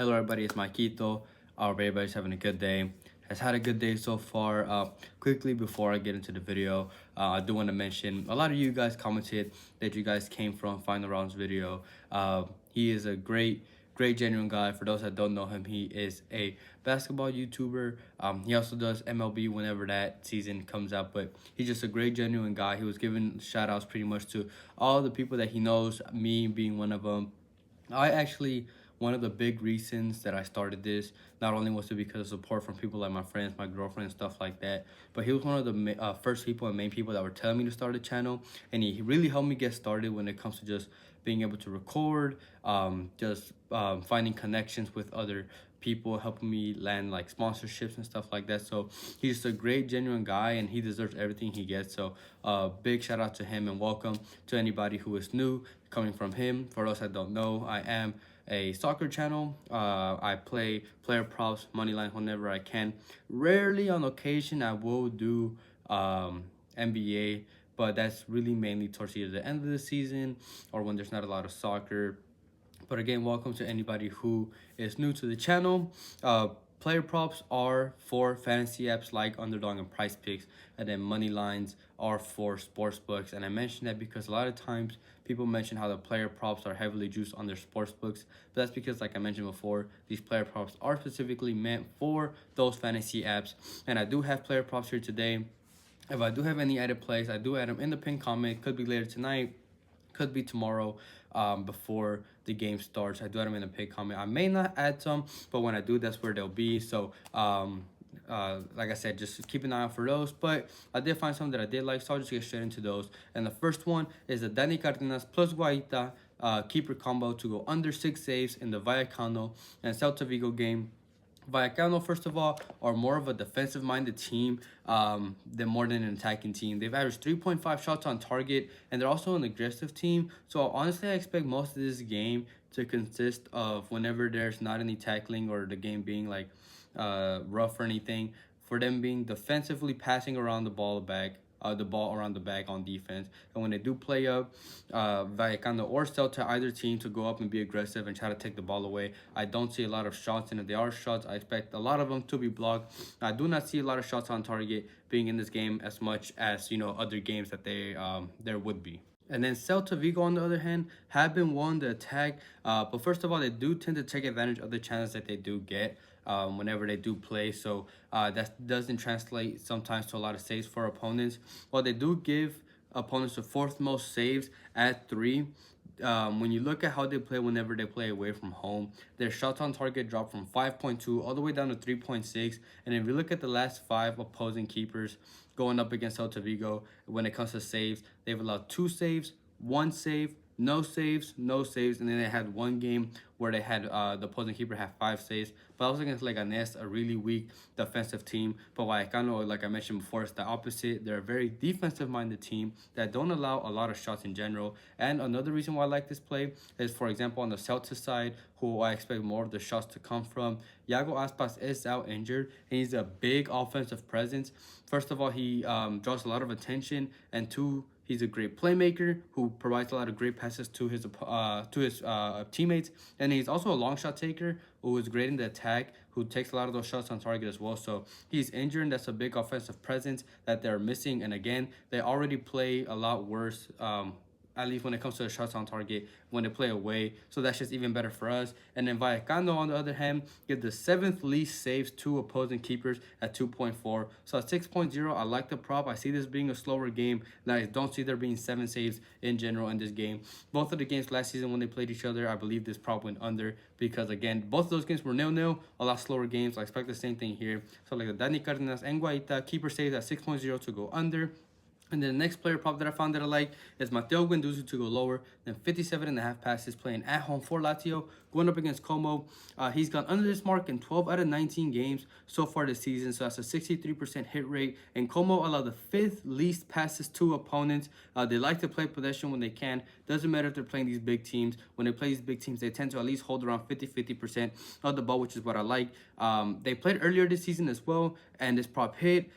Hello everybody, it's Maikito. Hope everybody's having a good day. Has had a good day so far. Quickly before I get into the video, I do want to mention a lot of you guys commented that you guys came from Final Rounds video. He is a great genuine guy. For those that don't know him, he is a basketball YouTuber. He also does MLB whenever that season comes out, but he's just a great genuine guy. He was giving shout outs pretty much to all the people that he knows, me being one of them. One of the big reasons that I started this, not only was it because of support from people like my friends, my girlfriend, and stuff like that, but he was one of the first people and main people that were telling me to start a channel, and he really helped me get started when it comes to just being able to record, finding connections with other people, helping me land like sponsorships and stuff like that. So he's just a great genuine guy, and he deserves everything he gets. So big shout out to him, and welcome to anybody who is new coming from him. For those that don't know, I am a soccer channel. I play player props, money line whenever I can. Rarely, on occasion, I will do NBA, but that's really mainly towards either the end of the season or when there's not a lot of soccer. But again, welcome to anybody who is new to the channel. Player props are for fantasy apps like Underdog and PrizePicks, and then money lines are for sports books. And I mention that because a lot of times people mention how the player props are heavily juiced on their sports books, but that's because, like I mentioned before, these player props are specifically meant for those fantasy apps. And I do have player props here today. If I do have any added plays, I do add them in the pinned comment. Could be later tonight, could be tomorrow, before the game starts. I do add them in the pinned comment. I may not add some, but when I do, that's where they'll be. So like I said, just keep an eye out for those. But I did find some that I did like, so I'll just get straight into those. And the first one is the Dani Cardenas plus Guaita keeper combo to go under 6 saves in the Vallecano and Celta Vigo game. Vallecano, first of all, are more of a defensive-minded team than more than an attacking team. They've averaged 3.5 shots on target, and they're also an aggressive team. So honestly, I expect most of this game to consist of, whenever there's not any tackling or the game being like rough or anything, for them being defensively passing around the ball around the back on defense. And when they do play up, Vallecano or Celta, either team, to go up and be aggressive and try to take the ball away. I don't see a lot of shots, and if there are shots, I expect a lot of them to be blocked. I do not see a lot of shots on target being in this game as much as, other games that there would be. And then Celta Vigo, on the other hand, have been one to attack. But first of all, they do tend to take advantage of the chances that they do get whenever they do play. So that doesn't translate sometimes to a lot of saves for opponents. While they do give opponents the fourth most saves at 3, when you look at how they play whenever they play away from home, their shots on target drop from 5.2 all the way down to 3.6. And if you look at the last 5 opposing keepers going up against Celta Vigo, when it comes to saves, they've allowed 2 saves, 1 save, no saves, and then they had one game where they had the opposing keeper have 5 saves. But I was against Leganés, a really weak defensive team. But Vallecano, like I mentioned before, is the opposite. They're a very defensive-minded team that don't allow a lot of shots in general. And another reason why I like this play is, for example, on the Celtics side, who I expect more of the shots to come from, Iago Aspas is out injured, and he's a big offensive presence. First of all, he draws a lot of attention, and 2, he's a great playmaker who provides a lot of great passes to his teammates. And he's also a long shot taker who is great in the attack, who takes a lot of those shots on target as well. So he's injured, and that's a big offensive presence that they're missing. And again, they already play a lot worse, at least when it comes to the shots on target, when they play away. So that's just even better for us. And then Vallecano, on the other hand, give the 7th least saves to opposing keepers at 2.4. So at 6.0, I like the prop. I see this being a slower game, and I don't see there being 7 saves in general in this game. Both of the games last season when they played each other, I believe this prop went under because, again, both of those games were 0-0, a lot slower games. I expect the same thing here. So like the Dani Cardenas and Guaita, keeper saves at 6.0 to go under. And then the next player prop that I found that I like is Matteo Guendouzi to go lower than 57.5 passes, playing at home for Lazio, going up against Como. He's gone under this mark in 12 out of 19 games so far this season, so that's a 63% hit rate. And Como allow the 5th least passes to opponents. They like to play possession when they can. Doesn't matter if they're playing these big teams. When they play these big teams, they tend to at least hold around 50% of the ball, which is what I like. They played earlier this season as well, and this prop hit.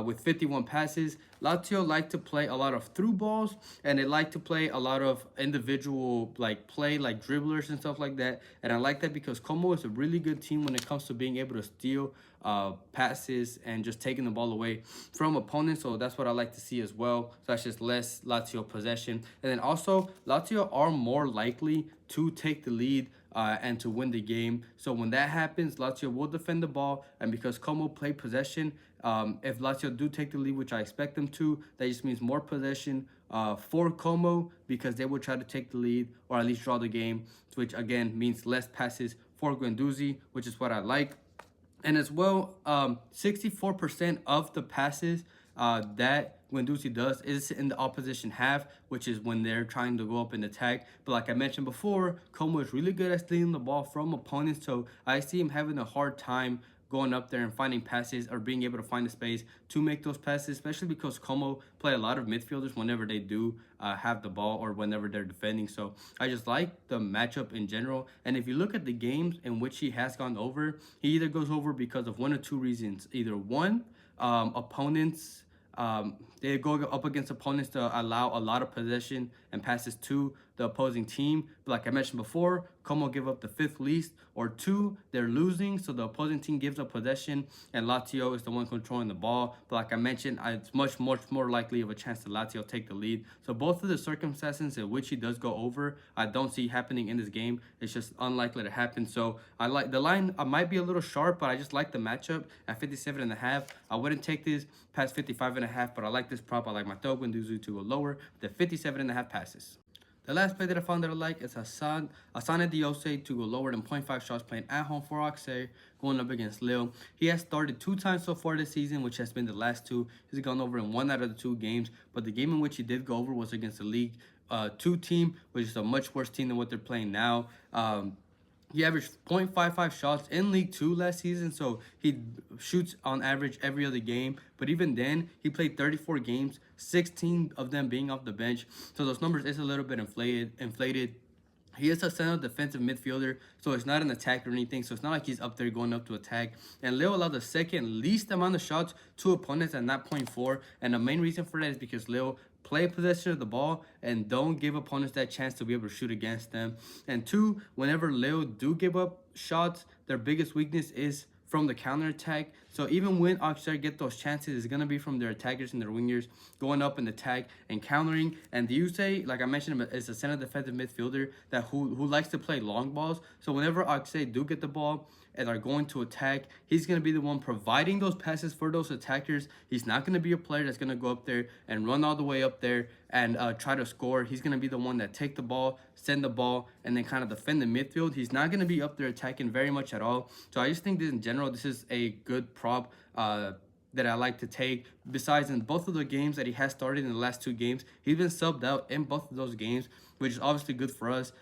with 51 passes. Lazio like to play a lot of through balls, and they like to play a lot of individual like dribblers and stuff like that. And I like that because Como is a really good team when it comes to being able to steal passes and just taking the ball away from opponents. So that's what I like to see as well. So that's just less Lazio possession. And then also Lazio are more likely to take the lead and to win the game. So when that happens, Lazio will defend the ball, and because Como play possession, if Lazio do take the lead, which I expect them to, that just means more possession for Como, because they will try to take the lead or at least draw the game, which again means less passes for Guendouzi, which is what I like. And as well, 64% of the passes that Guendouzi does is in the opposition half, which is when they're trying to go up and attack. But like I mentioned before, Como is really good at stealing the ball from opponents, so I see him having a hard time going up there and finding passes or being able to find the space to make those passes, especially because Como play a lot of midfielders whenever they do have the ball or whenever they're defending. So I just like the matchup in general. And if you look at the games in which he has gone over, he either goes over because of one or two reasons. Either one, opponents, they go up against opponents to allow a lot of possession and passes to the opposing team. But like I mentioned before, Como give up the fifth least. Or two, they're losing, so the opposing team gives up possession, and Lazio is the one controlling the ball. But like I mentioned, it's much more likely of a chance that Lazio take the lead. So both of the circumstances in which he does go over, I don't see happening in this game. It's just unlikely to happen. So I like the line. I might be a little sharp, but I just like the matchup at 57.5. I wouldn't take this past 55.5, but I like this prop. I like my Guendouzi to go lower the 57.5 passes. The last play that I found that I like is Asane Diose to go lower than 0.5 shots playing at home for Auxerre, going up against Lille. He has started 2 times so far this season, which has been the last 2. He's gone over in 1 out of the 2 games, but the game in which he did go over was against the League 2 team, which is a much worse team than what they're playing now. He averaged 0.55 shots in League 2 last season, so he shoots on average every other game. But even then, he played 34 games, 16 of them being off the bench. So those numbers is a little bit inflated. He is a center defensive midfielder, so it's not an attack or anything. So it's not like he's up there going up to attack. And Lille allowed the second least amount of shots to opponents at that 0.4. And the main reason for that is because Lille play possession of the ball and don't give opponents that chance to be able to shoot against them. And two, whenever Lille do give up shots, their biggest weakness is from the counter attack. So even when Auxerre get those chances, it's gonna be from their attackers and their wingers going up in attack and countering. And Diuse, like I mentioned, is a center defensive midfielder that who likes to play long balls. So whenever Auxerre do get the ball and are going to attack, he's going to be the one providing those passes for those attackers. He's not going to be a player that's going to go up there and run all the way up there and try to score. He's going to be the one that take the ball, send the ball, and then kind of defend the midfield. He's not going to be up there attacking very much at all. So I just think that in general, this is a good prop that I like to take. Besides, in both of the games that he has started in the last 2 games, he's been subbed out in both of those games, which is obviously good for us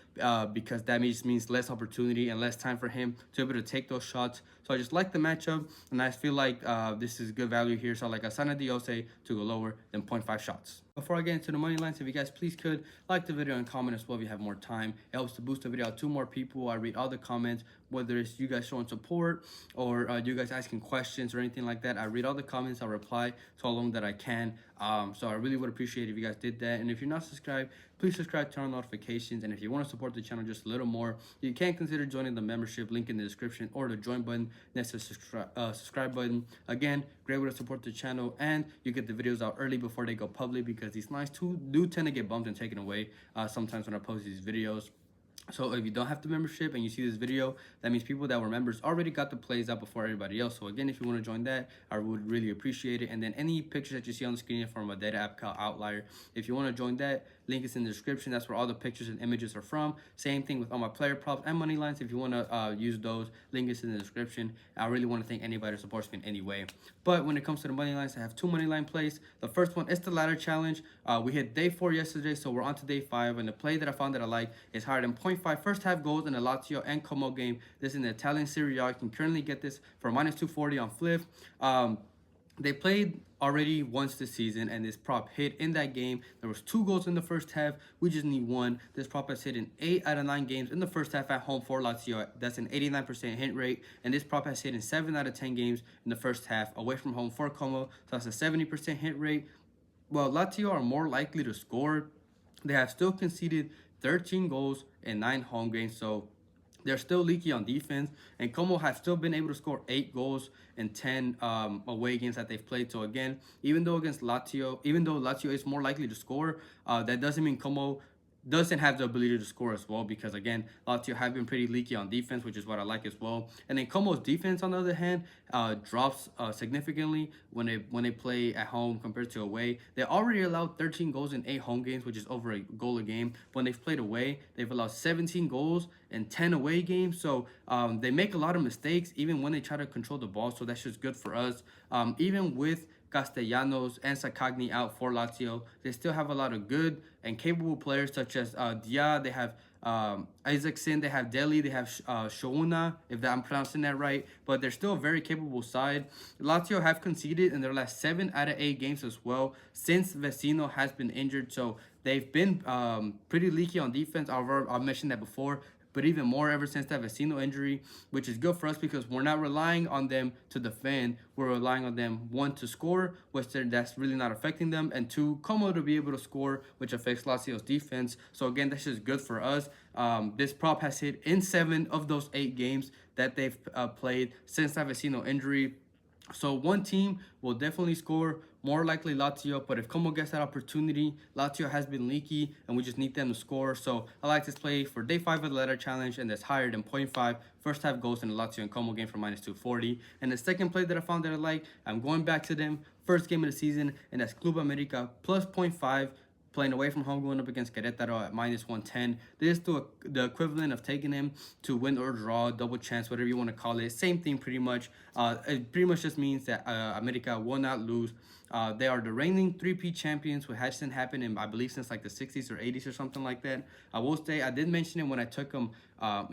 because that means less opportunity and less time for him to be able to take those shots. So I just like the matchup, and I feel like this is good value here. So I like Asane Diose to go lower than 0.5 shots. Before I get into the money lines, if you guys please could like the video and comment as well if you have more time. It helps to boost the video out to more people. I read all the comments, whether it's you guys showing support or you guys asking questions or anything like that. I read all the comments. I reply so long that I can. So I really would appreciate it if you guys did that. And if you're not subscribed, please subscribe, turn on notifications. And if you want to support the channel just a little more, you can consider joining the membership, link in the description, or the join button next to the subscribe button. Again, great way to support the channel, and you get the videos out early before they go public, because these lines do tend to get bumped and taken away sometimes when I post these videos. So if you don't have the membership and you see this video, that means people that were members already got the plays out before everybody else. So again, if you want to join that, I would really appreciate it. And then any pictures that you see on the screen from a data app called Outlier, if you want to join that, link is in the description. That's where all the pictures and images are from. Same thing with all my player props and money lines. If you want to use those, link is in the description. I really want to thank anybody who supports me in any way. But when it comes to the money lines, I have 2 money line plays. The first one is the ladder challenge. We hit day 4 yesterday, so we're on to day 5. And the play that I found that I like is higher than 0.5 first half goals in the Lazio and Como game. This is in the Italian Serie A. You can currently get this for -240 on Fliff. They played already once this season, and this prop hit in that game. There was 2 goals in the first half. We just need 1. This prop has hit in 8 out of 9 games in the first half at home for Lazio. That's an 89% hit rate. And this prop has hit in 7 out of 10 games in the first half away from home for Como. So that's a 70% hit rate. Well, Lazio are more likely to score. They have still conceded 13 goals in 9 home games. So they're still leaky on defense, and Como have still been able to score 8 goals in 10 away games that they've played. So again, even though Lazio is more likely to score, that doesn't mean Como doesn't have the ability to score as well, because again, Lazio have been pretty leaky on defense, which is what I like as well. And then Como's defense, on the other hand, drops significantly when they play at home compared to away. They already allowed 13 goals in 8 home games, which is over a goal a game. When they've played away, they've allowed 17 goals in 10 away games. So they make a lot of mistakes even when they try to control the ball. So that's just good for us. Even with Castellanos and Sakagni out for Lazio, they still have a lot of good and capable players such as Dia. They have Isaacson, they have Deli, they have Shouna, if I'm pronouncing that right. But they're still a very capable side. Lazio have conceded in their last 7 out of 8 games as well since Vecino has been injured. So they've been pretty leaky on defense. I've mentioned that before, but even more ever since that Vecino injury, which is good for us because we're not relying on them to defend. We're relying on them, 1, to score, which that's really not affecting them, and 2, Como to be able to score, which affects Lazio's defense. So again, that's just good for us. This prop has hit in 7 of those 8 games that they've played since that Vecino injury. So one team will definitely score, more likely Lazio, but if Como gets that opportunity, Lazio has been leaky and we just need them to score. So I like this play for day 5 of the ladder challenge, and that's higher than 0.5 first half goals in the Lazio and Como game for -240. And the second play that I found that I like, I'm going back to them, first game of the season, and that's Club America plus 0.5. Playing away from home, going up against Querétaro at -110. This is the equivalent of taking him to win or draw, double chance, whatever you want to call it. Same thing pretty much. It pretty much just means that America will not lose. They are the reigning 3P champions, which hasn't happened in, I believe, since like the 60s or 80s or something like that. I will say, I did mention it when I took them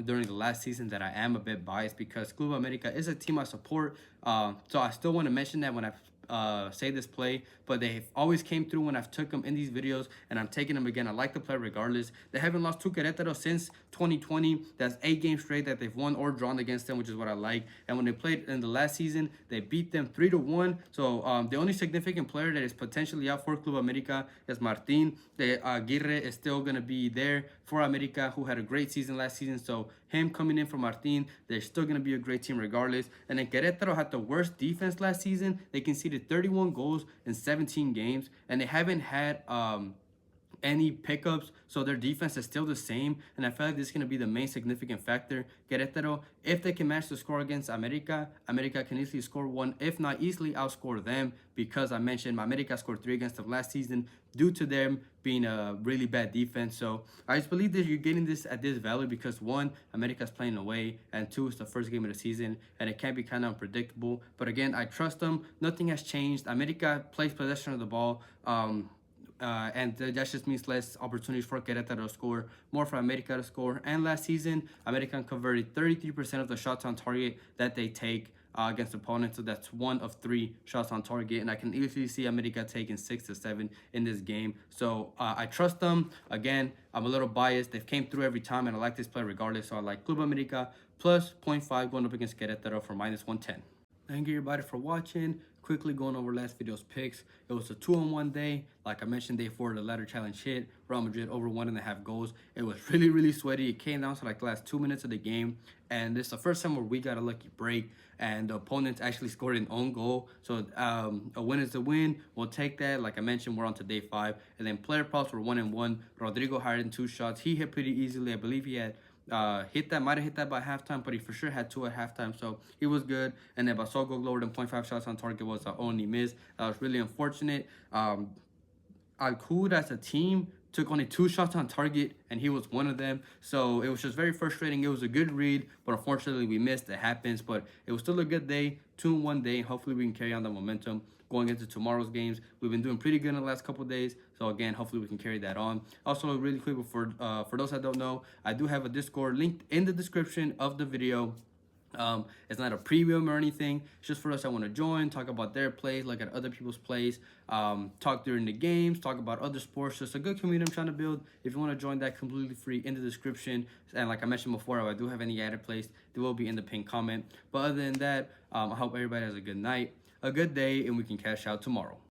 during the last season, that I am a bit biased because Club America is a team I support. So I still want to mention that when I say this play, but they've always came through when I've took them in these videos, and I'm taking them again. I like the play regardless. They haven't lost to Querétaro since 2020. That's 8 games straight that they've won or drawn against them, which is what I like. And when they played in the last season, they beat them 3-1. So the only significant player that is potentially out for Club America is Martin. Aguirre is still going to be there for America, who had a great season last season. So him coming in for Martin, they're still going to be a great team regardless. And then Querétaro had the worst defense last season. They conceded 31 goals in 17 games, and they haven't had any pickups, so their defense is still the same, and I feel like this is going to be the main significant factor. Querétaro, if they can match the score against America, America can easily score 1, if not easily outscore them, because I mentioned America scored 3 against them last season due to them being a really bad defense. So I just believe that you're getting this at this value because 1, America's playing away, and 2, it's the first game of the season, and it can be kind of unpredictable. But again, I trust them. Nothing has changed. America plays possession of the ball. And that just means less opportunities for Querétaro to score, more for America to score. And last season, America converted 33% of the shots on target that they take against opponents. So that's 1 of 3 shots on target. And I can easily see America taking 6 to 7 in this game. So I trust them. Again, I'm a little biased. They've came through every time, and I like this play regardless. So I like Club America plus 0.5 going up against Querétaro for -110. Thank you everybody for watching. Quickly going over last video's picks. It was a 2-on-1 day. Like I mentioned, day 4 the ladder challenge hit. Real Madrid over 1.5 goals. It was really sweaty. It came down to like the last 2 minutes of the game, and this is the first time where we got a lucky break and the opponents actually scored an own goal. So a win is a win. We'll take that. Like I mentioned, we're on to day 5, and then player props were 1-1. Rodrigo hired in 2 shots. He hit pretty easily. I believe he had might have hit that by halftime, but he for sure had 2 at halftime, so he was good. And then Basogo lower than 0.5 shots on target was the only miss. That was really unfortunate. Al-Qud as a team took only 2 shots on target, and he was one of them. So it was just very frustrating. It was a good read, but unfortunately we missed. It happens, but it was still a good day, 2-in-1 day. Hopefully we can carry on the momentum going into tomorrow's games. We've been doing pretty good in the last couple of days, so again, hopefully we can carry that on. Also, really quick, for those that don't know, I do have a Discord linked in the description of the video. It's not a premium or anything. It's just for us that want to join, talk about their plays, look at other people's plays, talk during the games, talk about other sports. Just a good community I'm trying to build. If you want to join that, completely free in the description. And like I mentioned before, if I do have any added plays, they will be in the pinned comment. But other than that, I hope everybody has a good night, a good day, and we can cash out tomorrow.